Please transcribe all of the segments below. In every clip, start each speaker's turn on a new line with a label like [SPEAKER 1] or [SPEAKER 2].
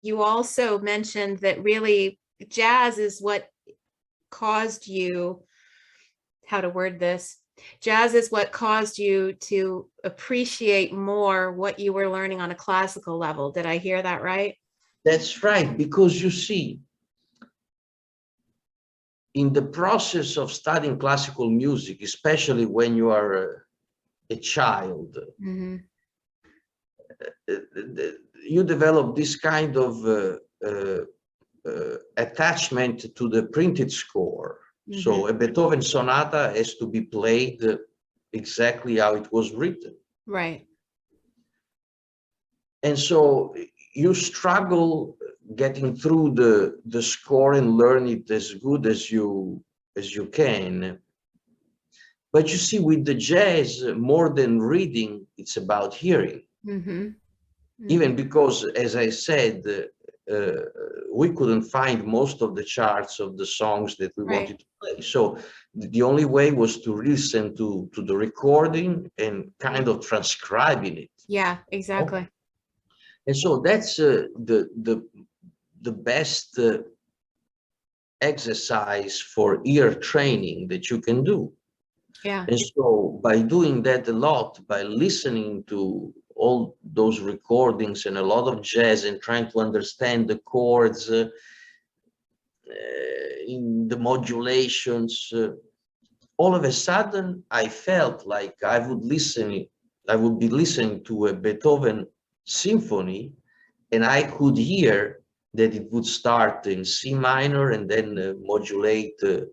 [SPEAKER 1] you also mentioned that really jazz is what caused you, how to word this, jazz is what caused you to appreciate more what you were learning on a classical level. Did I hear that right?
[SPEAKER 2] That's right, because you see, in the process of studying classical music, especially when you are a child, you develop this kind of attachment to the printed score. So a Beethoven sonata has to be played exactly how it was written.
[SPEAKER 1] Right.
[SPEAKER 2] And so you struggle getting through the score and learn it as good as you can. But you see, with the jazz, more than reading, it's about hearing. Even because, as I said, we couldn't find most of the charts of the songs that we wanted to play. So the only way was to listen to the recording and kind of transcribing it.
[SPEAKER 1] Yeah, exactly.
[SPEAKER 2] And so that's the best exercise for ear training that you can do.
[SPEAKER 1] Yeah.
[SPEAKER 2] And so by doing that a lot, by listening to all those recordings and a lot of jazz and trying to understand the chords in the modulations, all of a sudden I felt like I would be listening to a Beethoven symphony, and I could hear that it would start in C minor and then modulate to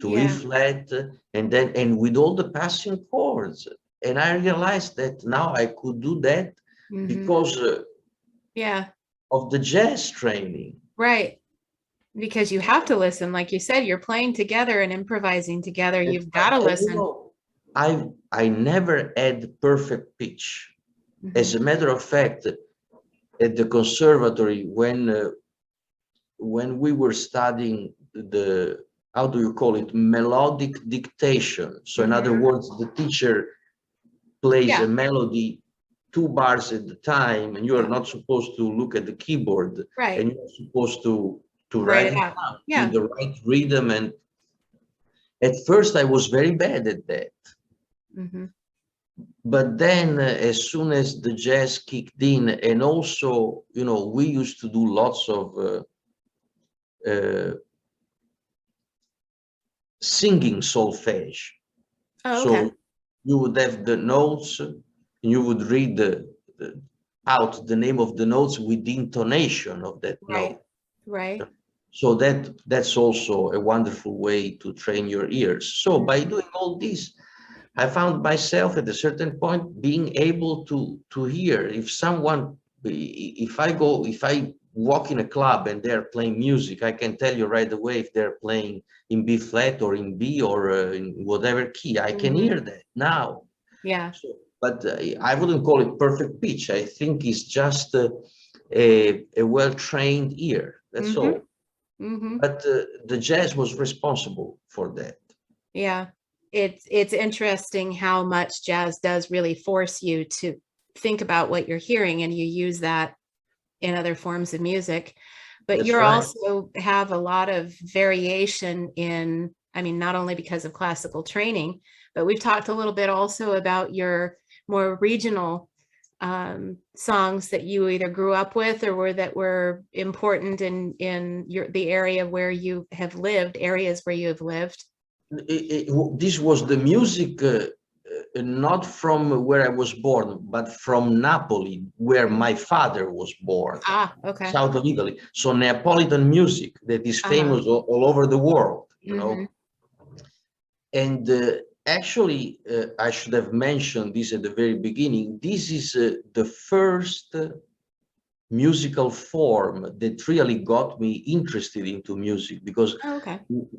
[SPEAKER 2] E flat, and with all the passing chords. And I realized that now I could do that because of the jazz training.
[SPEAKER 1] Right. Because you have to listen. Like you said, you're playing together and improvising together. You've got to listen.
[SPEAKER 2] You know, I never had perfect pitch. As a matter of fact, at the conservatory, when we were studying the, how do you call it, melodic dictation. So in other words, the teacher plays a melody 2 bars at a time, and you are not supposed to look at the keyboard, and you're supposed to write it down in the right rhythm. And at first I was very bad at that. But then as soon as the jazz kicked in, and also, you know, we used to do lots of singing solfège. So you would have the notes, and you would read out the name of the notes with the intonation of that note.
[SPEAKER 1] Right.
[SPEAKER 2] So that's also a wonderful way to train your ears. So by doing all this, I found myself at a certain point being able to hear if someone, if I walk in a club and they're playing music, I can tell you right away if they're playing in B flat or in B or in whatever key. I can hear that now.
[SPEAKER 1] Yeah.
[SPEAKER 2] So, but I wouldn't call it perfect pitch. I think it's just a well-trained ear. That's all. But the jazz was responsible for that.
[SPEAKER 1] Yeah. It's interesting how much jazz does really force you to think about what you're hearing, and you use that in other forms of music. But you also have a lot of variation in, I mean, not only because of classical training, but we've talked a little bit also about your more regional songs that you either grew up with or that were important in the area where you have lived, areas where you have lived.
[SPEAKER 2] This was the music not from where I was born, but from Napoli, where my father was born. South of Italy. So Neapolitan music that is famous all over the world, you know. And actually, I should have mentioned this at the very beginning. This is the first musical form that really got me interested into music, because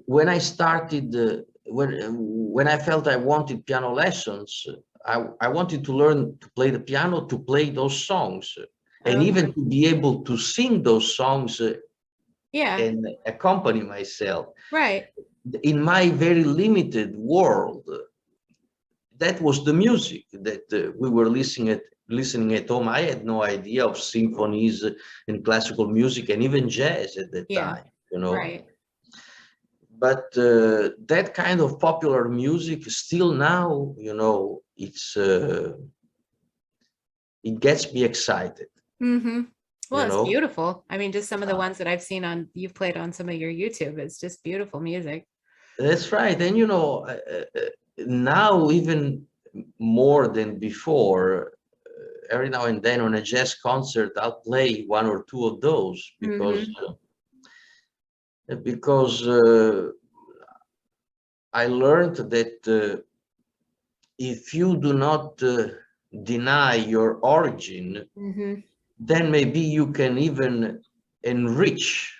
[SPEAKER 2] when I started, when I felt I wanted piano lessons, I wanted to learn to play the piano, to play those songs, and even to be able to sing those songs and accompany myself.
[SPEAKER 1] Right.
[SPEAKER 2] In my very limited world, that was the music that we were listening at home, I had no idea of symphonies and classical music and even jazz at that time, you know.
[SPEAKER 1] Right.
[SPEAKER 2] But that kind of popular music still now, you know, it gets me excited.
[SPEAKER 1] Mm-hmm. Well, it's
[SPEAKER 2] know?
[SPEAKER 1] beautiful. I mean, just some of the ones that I've seen you've played on some of your YouTube, it's just beautiful music.
[SPEAKER 2] That's right. And, you know, now even more than before, every now and then on a jazz concert, I'll play one or two of those because I learned that if you do not deny your origin, then maybe you can even enrich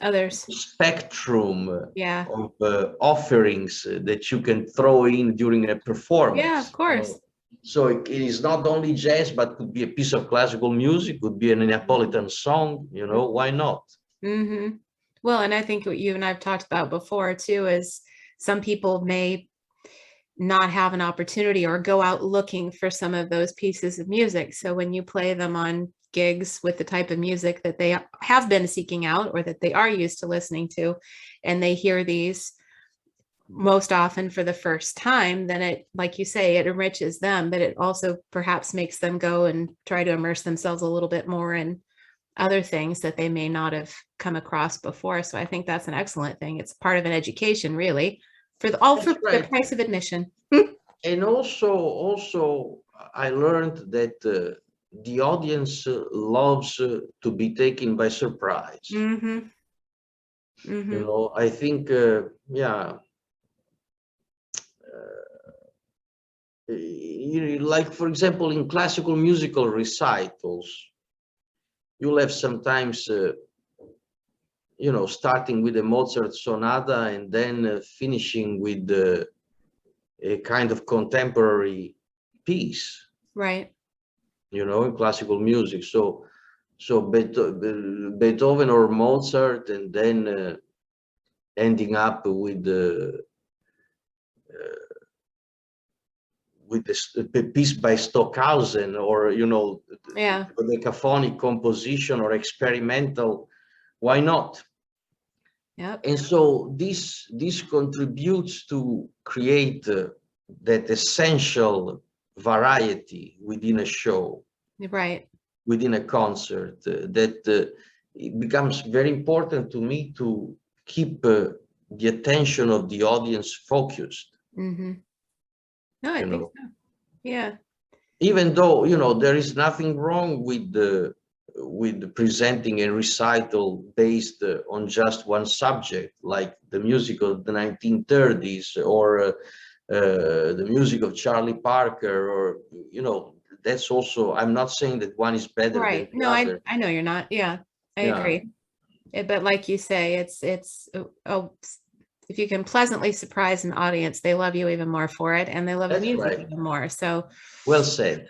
[SPEAKER 1] others
[SPEAKER 2] spectrum of offerings that you can throw in during a performance.
[SPEAKER 1] Yeah, of course.
[SPEAKER 2] You know? So it is not only jazz, but could be a piece of classical music, could be a Neapolitan song, you know, why not?
[SPEAKER 1] Well, and I think what you and I've talked about before too is some people may not have an opportunity or go out looking for some of those pieces of music. So when you play them on gigs with the type of music that they have been seeking out or that they are used to listening to, and they hear these most often for the first time, then it, like you say, it enriches them, but it also perhaps makes them go and try to immerse themselves a little bit more in other things that they may not have come across before. So I think that's an excellent thing. It's part of an education, really, for the price of admission.
[SPEAKER 2] And also I learned that the audience loves to be taken by surprise. You know, I think like, for example, in classical musical recitals, you'll have sometimes you know, starting with a Mozart sonata and then finishing with a kind of contemporary piece,
[SPEAKER 1] right?
[SPEAKER 2] You know, in classical music. So Beethoven or Mozart, and then ending up with the piece by Stockhausen, or, you know, the cacophonic composition or experimental. Why not? And so this contributes to create that essential variety within a show,
[SPEAKER 1] right?
[SPEAKER 2] Within a concert, that it becomes very important to me to keep the attention of the audience focused.
[SPEAKER 1] No, I think so. Yeah.
[SPEAKER 2] Even though, you know, there is nothing wrong with presenting a recital based on just one subject, like the music of the 1930s, or the music of Charlie Parker, or, you know, that's also, I'm not saying that one is better than the other.
[SPEAKER 1] I know you're not. Yeah, I agree. But like you say, it's if you can pleasantly surprise an audience, they love you even more for it, and they love the music even more. So
[SPEAKER 2] well said.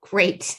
[SPEAKER 1] Great.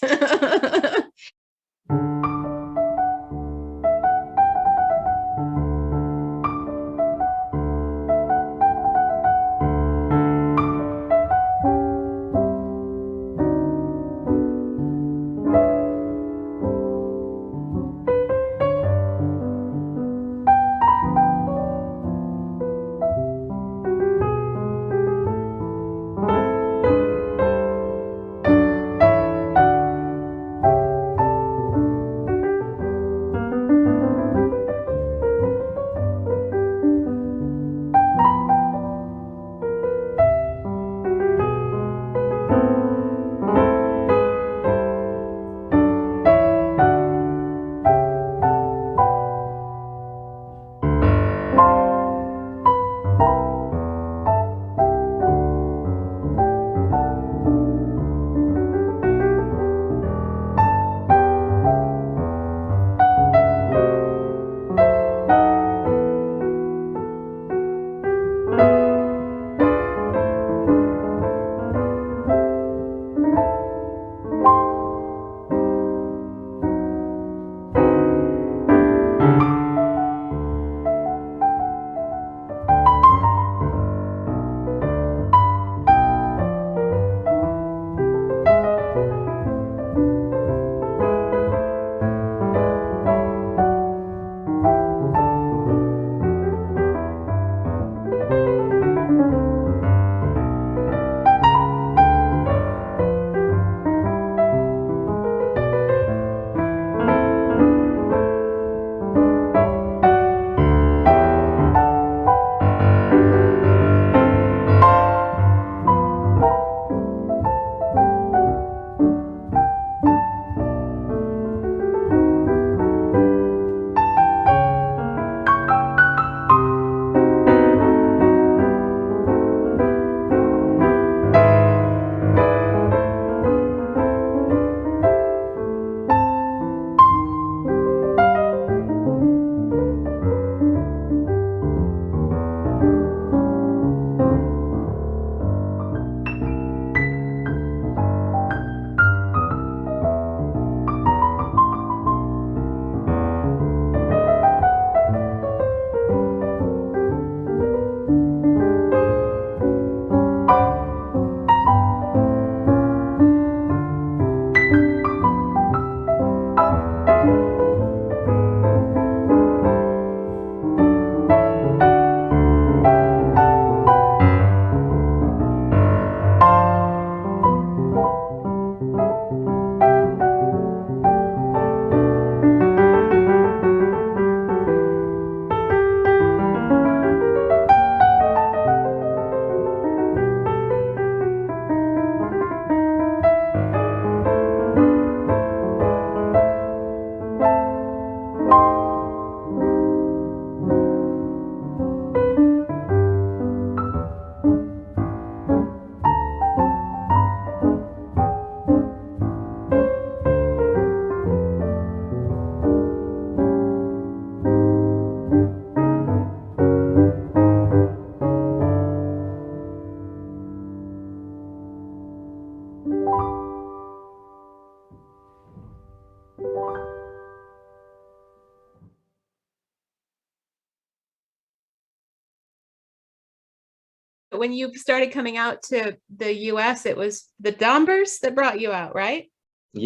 [SPEAKER 1] when you started coming out to the US, it was the Dombers that brought you out, right?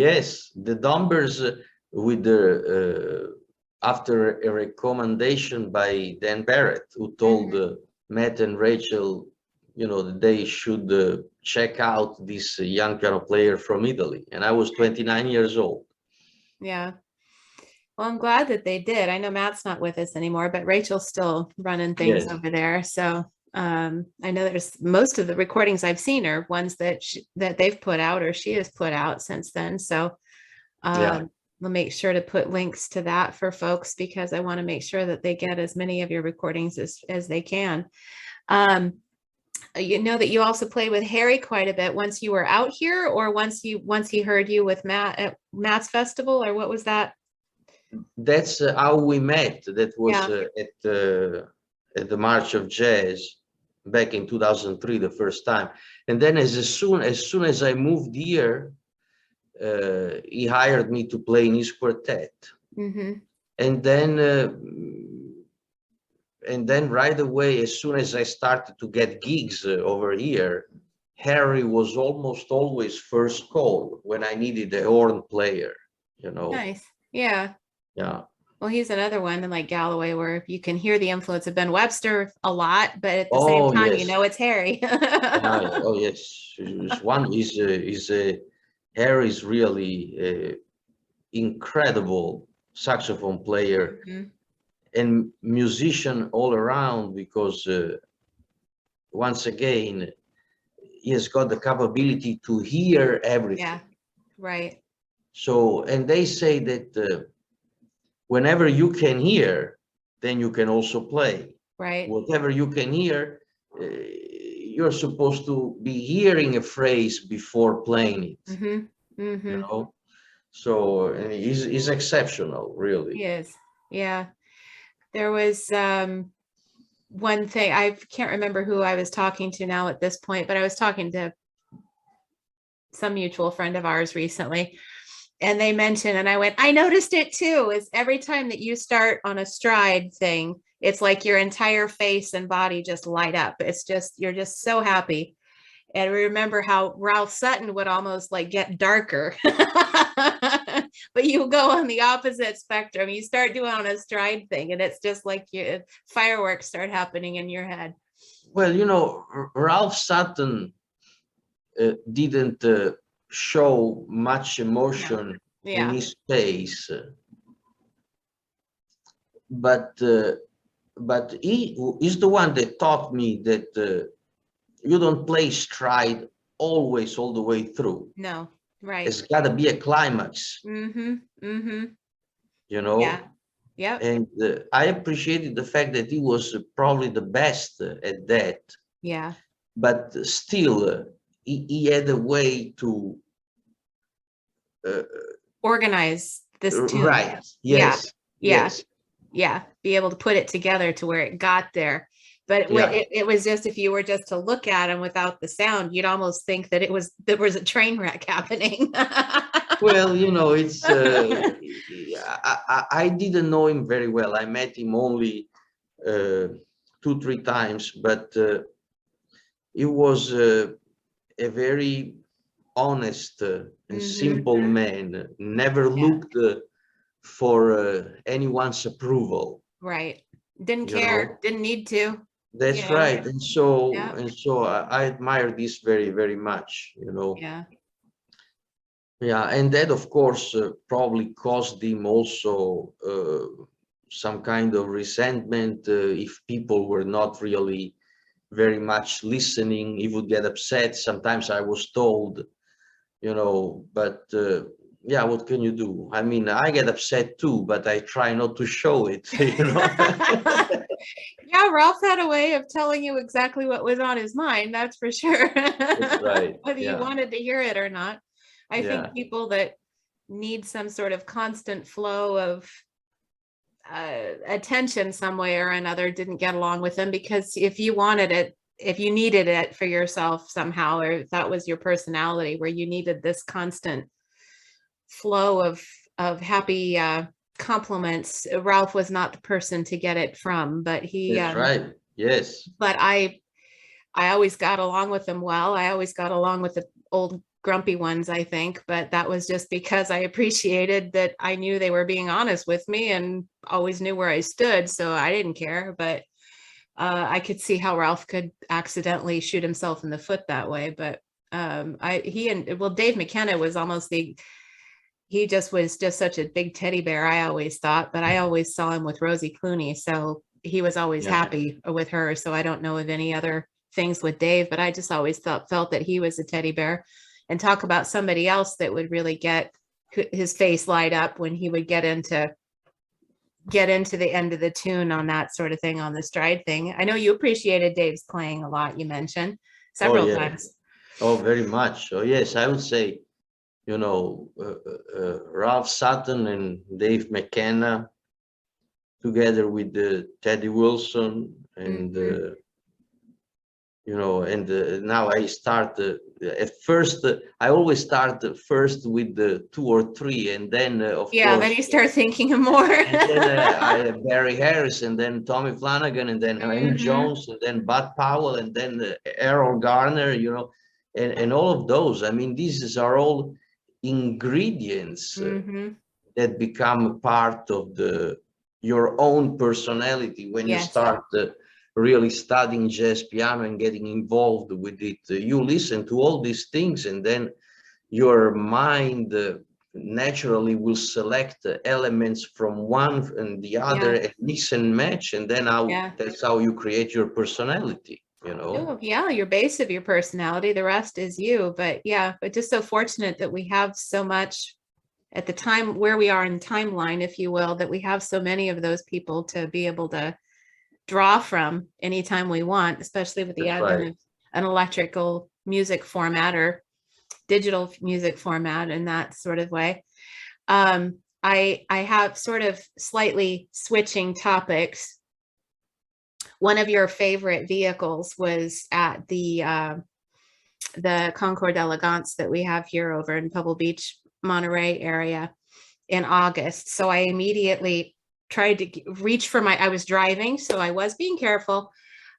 [SPEAKER 2] Yes, the Dombers with the after a recommendation by Dan Barrett, who told Matt and Rachel, you know, that they should check out this young piano player from Italy. And I was 29 years old.
[SPEAKER 1] Yeah. Well, I'm glad that they did. I know Matt's not with us anymore, but Rachel's still running things over there. So I know there's most of the recordings I've seen are ones that that they've put out or she has put out since then. So we'll make sure to put links to that for folks because I want to make sure that they get as many of your recordings as they can. You know that you also played with Harry quite a bit once you were out here, or once he heard you with Matt at Matt's festival, or what was that?
[SPEAKER 2] That's how we met. That was at the March of Jazz back in 2003, the first time. And then as soon as I moved here, he hired me to play in his quartet. And then right away, as soon as I started to get gigs over here, Harry was almost always first call when I needed a horn player, you know.
[SPEAKER 1] Nice. Yeah.
[SPEAKER 2] Yeah.
[SPEAKER 1] Well, he's another one in like Galloway where you can hear the influence of Ben Webster a lot, but at the same time,
[SPEAKER 2] yes.
[SPEAKER 1] you know, it's Harry.
[SPEAKER 2] Oh, yes. Harry's really an incredible saxophone player and musician all around because once again, he has got the capability to hear everything.
[SPEAKER 1] Yeah, right.
[SPEAKER 2] So, and they say that whenever you can hear, then you can also play.
[SPEAKER 1] Right.
[SPEAKER 2] Whatever you can hear, you're supposed to be hearing a phrase before playing it. You know, so he's exceptional, really.
[SPEAKER 1] He is. Yeah. There was one thing, I can't remember who I was talking to now at this point, but I was talking to some mutual friend of ours recently, and they mentioned, and I went, I noticed it too, is every time that you start on a stride thing, it's like your entire face and body just light up. It's just, you're just so happy. And remember how Ralph Sutton would almost like get darker. But you go on the opposite spectrum. You start doing on a stride thing, and it's just like fireworks start happening in your head.
[SPEAKER 2] Well, you know, Ralph Sutton didn't show much emotion in his face, but he is the one that taught me that you don't play stride always all the way through.
[SPEAKER 1] No, right.
[SPEAKER 2] It's got to be a climax. You know.
[SPEAKER 1] Yeah. Yeah.
[SPEAKER 2] And I appreciated the fact that he was probably the best at that.
[SPEAKER 1] Yeah.
[SPEAKER 2] But still, he had a way to
[SPEAKER 1] organize this tune.
[SPEAKER 2] Right. Yes.
[SPEAKER 1] Yeah.
[SPEAKER 2] Yes.
[SPEAKER 1] Yeah. Be able to put it together to where it got there. But it was just, if you were just to look at him without the sound, you'd almost think that there was a train wreck happening.
[SPEAKER 2] Well, you know, it's I didn't know him very well. I met him only 2-3 times, but he was a very honest and simple man. Never looked for anyone's approval.
[SPEAKER 1] Right. Didn't care. Didn't need to.
[SPEAKER 2] That's right. And so I admire this very, very much, you know. Yeah, and that of course probably caused him also some kind of resentment. If people were not really very much listening, he would get upset. Sometimes I was told, you know, but yeah, what can you do? I mean, I get upset too, but I try not to show it, you know.
[SPEAKER 1] Yeah, Ralph had a way of telling you exactly what was on his mind, that's for sure.
[SPEAKER 2] That's right.
[SPEAKER 1] Whether you wanted to hear it or not. I think people that need some sort of constant flow of attention some way or another didn't get along with him, because if you wanted it, if you needed it for yourself somehow, or if that was your personality where you needed this constant flow of happy compliments, Ralph was not the person to get it from. But he
[SPEAKER 2] that's right. Yes.
[SPEAKER 1] But I I always got along with them well. I always got along with the old grumpy ones, I think, but that was just because I appreciated that I knew they were being honest with me and always knew where I stood. So I didn't care, but I could see how Ralph could accidentally shoot himself in the foot that way. But Dave McKenna was almost he just was just such a big teddy bear, I always thought, but I always saw him with Rosie Clooney. So he was always happy with her. So I don't know of any other things with Dave, but I just always felt that he was a teddy bear. And talk about somebody else that would really get his face light up when he would get into the end of the tune on that sort of thing, on the stride thing. I know you appreciated Dave's playing a lot, you mentioned several times.
[SPEAKER 2] Oh, very much. Oh, yes, I would say, Ralph Sutton and Dave McKenna, together with Teddy Wilson and now I start at first. I always start first with the 2 or 3, and then of course.
[SPEAKER 1] Then you start thinking of more.
[SPEAKER 2] And then Barry Harris, and then Tommy Flanagan, and then Elaine Jones, and then Bud Powell, and then Errol Garner. And all of those. I mean, these are all ingredients that become part of your own personality when you start really studying jazz piano and getting involved with it. You listen to all these things, and then your mind naturally will select elements from one and the other and mix and match, and then that's how you create your personality.
[SPEAKER 1] Your base of your personality, the rest is you. But just so fortunate that we have so much at the time where we are in timeline, if you will, that we have so many of those people to be able to draw from anytime we want, especially with the advent of an electrical music format or digital music format in that sort of way. I have sort of slightly switching topics. One of your favorite vehicles was at the Concours d'Elegance that we have here over in Pebble Beach, Monterey area in August. So I immediately tried to reach for I was driving, so I was being careful.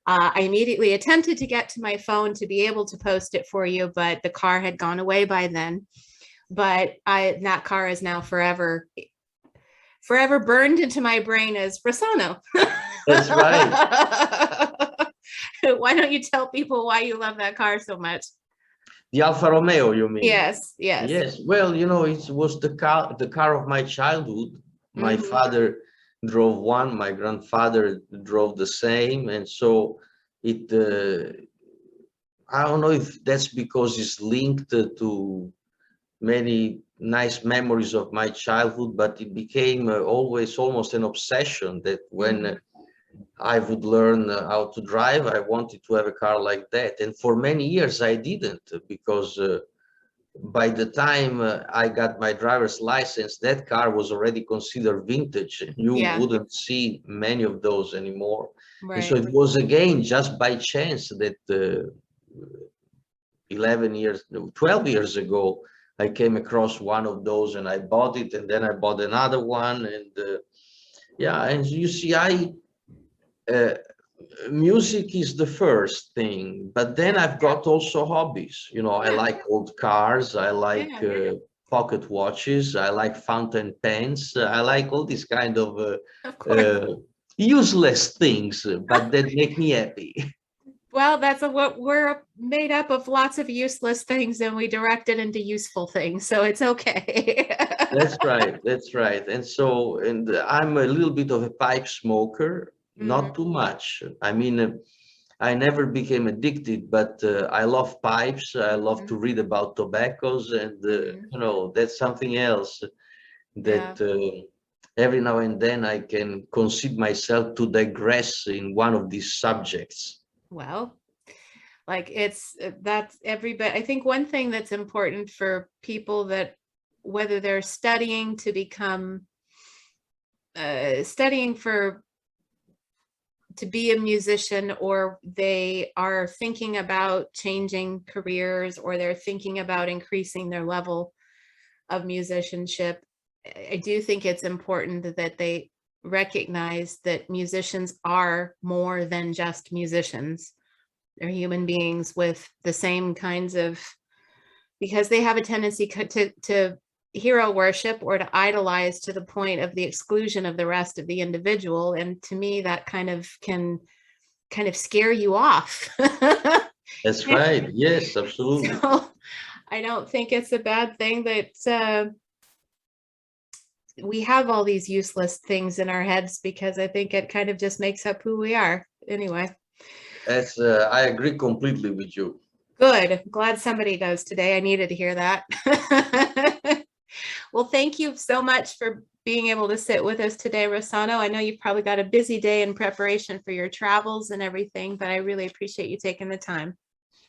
[SPEAKER 1] I immediately attempted to get to my phone to be able to post it for you, but the car had gone away by then. But that car is now forever burned into my brain as Rossano.
[SPEAKER 2] That's right.
[SPEAKER 1] Why don't you tell people why you love that car so much?
[SPEAKER 2] The Alfa Romeo, you mean?
[SPEAKER 1] Yes.
[SPEAKER 2] Well, it was the car of my childhood. My father drove one, my grandfather drove the same, and so it I don't know if that's because it's linked to many nice memories of my childhood, but it became always almost an obsession that when I would learn how to drive, I wanted to have a car like that. And for many years I didn't, because by the time I got my driver's license, that car was already considered vintage. You wouldn't see many of those anymore. And so it was again just by chance that 12 years ago, I came across one of those and I bought it, and then I bought another one. And and you see, music is the first thing, but then I've got also hobbies. I like old cars, I like pocket watches, I like fountain pens, I like all these kind of useless things, but that make me happy.
[SPEAKER 1] Well, that's what we're made up of, lots of useless things, and we direct it into useful things, so it's okay.
[SPEAKER 2] That's right. And so, I'm a little bit of a pipe smoker, not too much. I mean, I never became addicted, but I love pipes. I love to read about tobaccos, and that's something else that every now and then I can concede myself to digress in one of these subjects.
[SPEAKER 1] Well, like that's everybody. I think one thing that's important for people, that whether they're studying to become to be a musician, or they are thinking about changing careers, or they're thinking about increasing their level of musicianship, I do think it's important that they recognize that musicians are more than just musicians. they're human beings with the same kinds of, because they have a tendency to hero worship or to idolize to the point of the exclusion of the rest of the individual. And to me, that kind of can kind of scare you off.
[SPEAKER 2] That's right. Yes, absolutely.
[SPEAKER 1] So I don't think it's a bad thing that we have all these useless things in our heads, because I think it kind of just makes up who we are. Anyway.
[SPEAKER 2] I agree completely with you.
[SPEAKER 1] Good. Glad somebody does today. I needed to hear that. Well, thank you so much for being able to sit with us today, Rossano. I know you've probably got a busy day in preparation for your travels and everything, but I really appreciate you taking the time.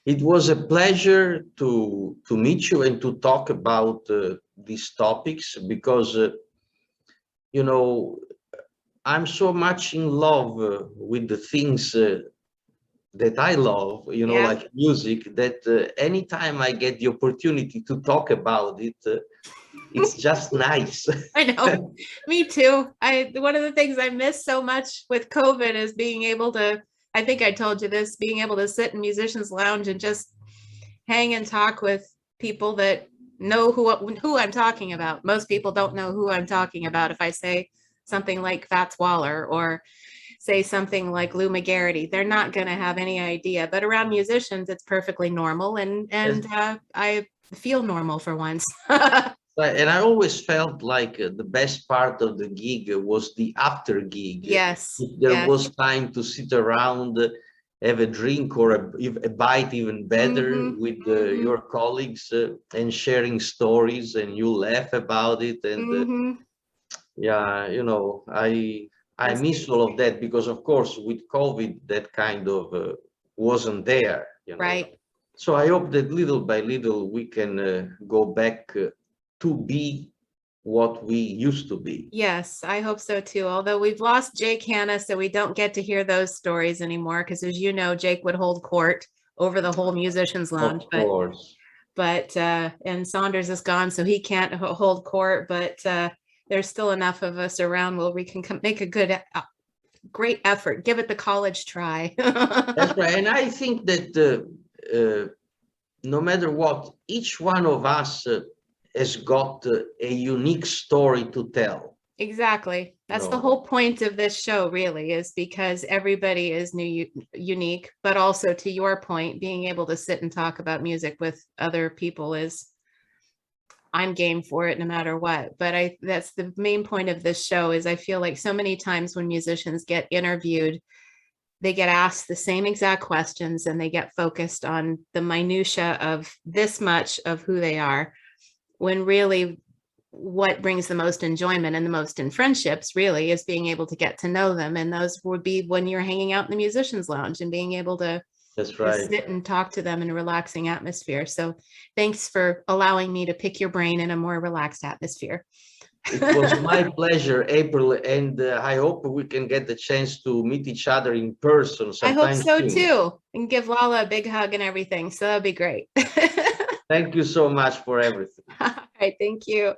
[SPEAKER 2] It was a pleasure to meet you and to talk about these topics, because you know, I'm so much in love with the things that I love, you know, like music, that anytime I get the opportunity to talk about it, it's just nice.
[SPEAKER 1] I know. Me too. One of the things I miss so much with COVID is being able to, I think I told you this, being able to sit in musicians lounge and just hang and talk with people that know who I'm talking about. Most people don't know who I'm talking about if I say something like Fats Waller or say something like Lou McGarity. They're not going to have any idea. But around musicians, it's perfectly normal, and I feel normal for once.
[SPEAKER 2] And I always felt like the best part of the gig was the after gig.
[SPEAKER 1] Yes.
[SPEAKER 2] If there was time to sit around, have a drink or a bite, even better, with your colleagues and sharing stories, and you laugh about it. And yeah, you know, I miss all of that, because of course with COVID that kind of wasn't there, you know.
[SPEAKER 1] Right.
[SPEAKER 2] So I hope that little by little we can go back to be what we used to be.
[SPEAKER 1] Yes, I hope so too. Although we've lost Jake Hanna, so we don't get to hear those stories anymore, because as you know, Jake would hold court over the whole musicians lounge.
[SPEAKER 2] Of course.
[SPEAKER 1] But and Saunders is gone, so he can't hold court, but there's still enough of us around where we can make a good great effort, give it the college try.
[SPEAKER 2] That's right. And I think that no matter what, each one of us has got a unique story to tell.
[SPEAKER 1] Exactly. That's the whole point of this show, really, is because everybody is unique, but also, to your point, being able to sit and talk about music with other people is, I'm game for it no matter what. But that's the main point of this show, is I feel like so many times when musicians get interviewed, they get asked the same exact questions and they get focused on the minutia of this much of who they are, when really what brings the most enjoyment and the most in friendships really is being able to get to know them. And those would be when you're hanging out in the musicians lounge and being able to sit and talk to them in a relaxing atmosphere. So thanks for allowing me to pick your brain in a more relaxed atmosphere.
[SPEAKER 2] It was my pleasure, April, and I hope we can get the chance to meet each other in person sometime.
[SPEAKER 1] I hope so too, and give Lala a big hug and everything. So that'd be great.
[SPEAKER 2] Thank you so much for everything.
[SPEAKER 1] All right, thank you.